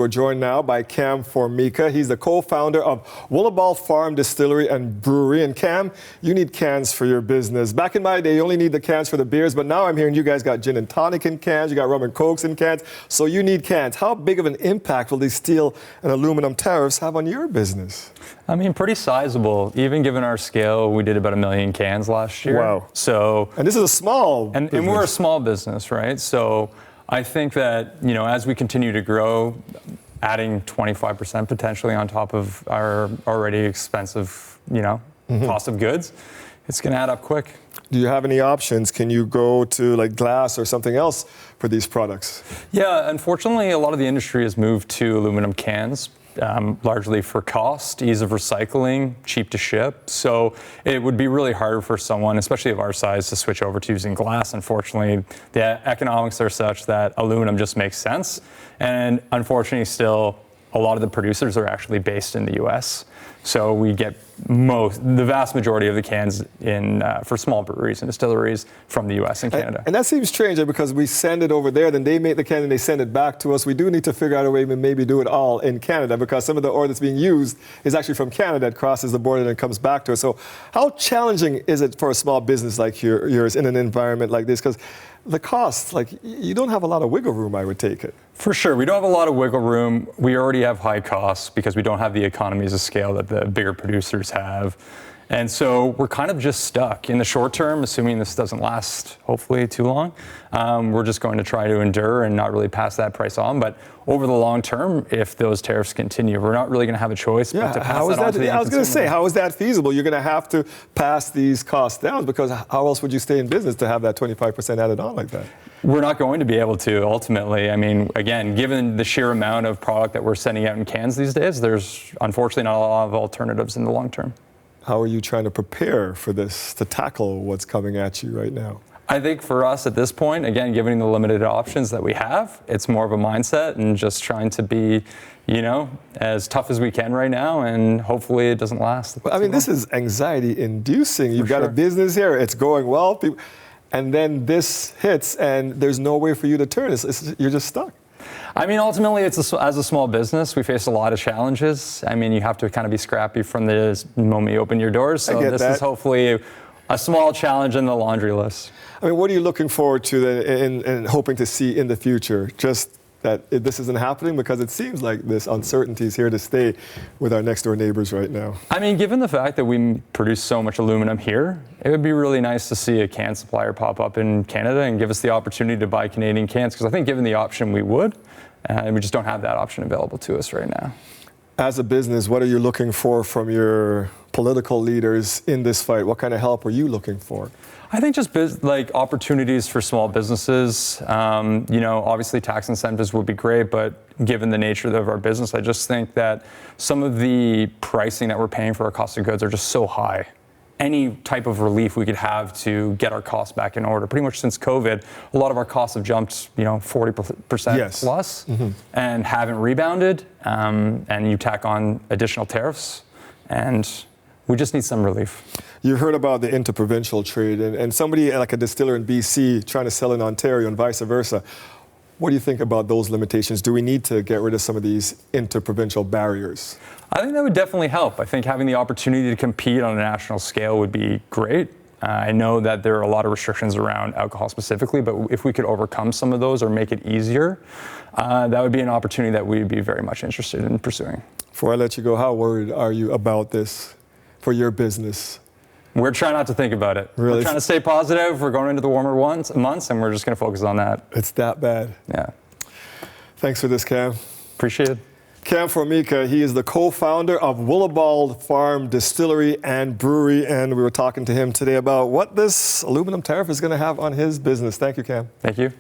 We're joined now by Cam Formica. He's the co-founder of Willibald Farm Distillery and Brewery. And Cam, you need cans for your business. Back in my day, you only need the cans for the beers, but now I'm hearing you guys got gin and tonic in cans, you got rum and cokes in cans, so you need cans. How big of an impact will these steel and aluminum tariffs have on your business? I mean, pretty sizable. Even given our scale, we did about 1 million cans last year. Wow. So, and this is a small and we're a small business, right? So I think that, as we continue to grow, adding 25% potentially on top of our already expensive, cost of goods, it's going to add up quick. Do you have any options? Can you go to like glass or something else for these products? Yeah, unfortunately, a lot of the industry has moved to aluminum cans. Largely for cost, ease of recycling, cheap to ship. So it would be really hard for someone, especially of our size, to switch over to using glass. Unfortunately, the economics are such that aluminum just makes sense. And unfortunately, still, a lot of the producers are actually based in the US. So we get the vast majority of the cans for small breweries and distilleries from the US and Canada. And that seems strange because we send it over there, then they make the can and they send it back to us. We do need to figure out a way to maybe do it all in Canada because some of the ore that's being used is actually from Canada. It crosses the border and comes back to us. So how challenging is it for a small business like yours in an environment like this? Because the cost, you don't have a lot of wiggle room, I would take it. For sure. We don't have a lot of wiggle room. We already have high costs because we don't have the economies of scale that the bigger producers have. And so we're kind of just stuck. In the short term, assuming this doesn't last, hopefully, too long, we're just going to try to endure and not really pass that price on. But over the long term, if those tariffs continue, we're not really going to have a choice but to pass that on to the end consumer. I was going to say, how is that feasible? You're going to have to pass these costs down because how else would you stay in business to have that 25% added on like that? We're not going to be able to, ultimately. I mean, again, given the sheer amount of product that we're sending out in cans these days, there's unfortunately not a lot of alternatives in the long term. How are you trying to prepare for this, to tackle what's coming at you right now? I think for us at this point, again, given the limited options that we have, it's more of a mindset and just trying to be, as tough as we can right now, and hopefully it doesn't last. I mean, this is anxiety-inducing. You've got a business here, it's going well, and then this hits, and there's no way for you to turn. You're just stuck. I mean, ultimately, as a small business, we face a lot of challenges. I mean, you have to kind of be scrappy from the moment you open your doors. So this is hopefully a small challenge in the laundry list. I mean, what are you looking forward to and hoping to see in the future? Just that this isn't happening, because it seems like this uncertainty is here to stay with our next door neighbors right now. I mean, given the fact that we produce so much aluminum here, it would be really nice to see a can supplier pop up in Canada and give us the opportunity to buy Canadian cans, because I think given the option we would, and we just don't have that option available to us right now. As a business, what are you looking for from your political leaders in this fight? What kind of help are you looking for? I think just opportunities for small businesses. Obviously tax incentives would be great, but given the nature of our business, I just think that some of the pricing that we're paying for our cost of goods are just so high. Any type of relief we could have to get our costs back in order. Pretty much since COVID, a lot of our costs have jumped, 40% plus, and haven't rebounded. And you tack on additional tariffs, and we just need some relief. You heard about the interprovincial trade, and somebody like a distiller in BC trying to sell in Ontario and vice versa. What do you think about those limitations? Do we need to get rid of some of these interprovincial barriers? I think that would definitely help. I think having the opportunity to compete on a national scale would be great. I know that there are a lot of restrictions around alcohol specifically, but if we could overcome some of those or make it easier, that would be an opportunity that we'd be very much interested in pursuing. Before I let you go, how worried are you about this for your business? We're trying not to think about it. Really? We're trying to stay positive. We're going into the warmer months, and we're just going to focus on that. It's that bad. Yeah. Thanks for this, Cam. Appreciate it. Cam Formica, he is the co-founder of Willibald Farm Distillery and Brewery, and we were talking to him today about what this aluminum tariff is going to have on his business. Thank you, Cam. Thank you.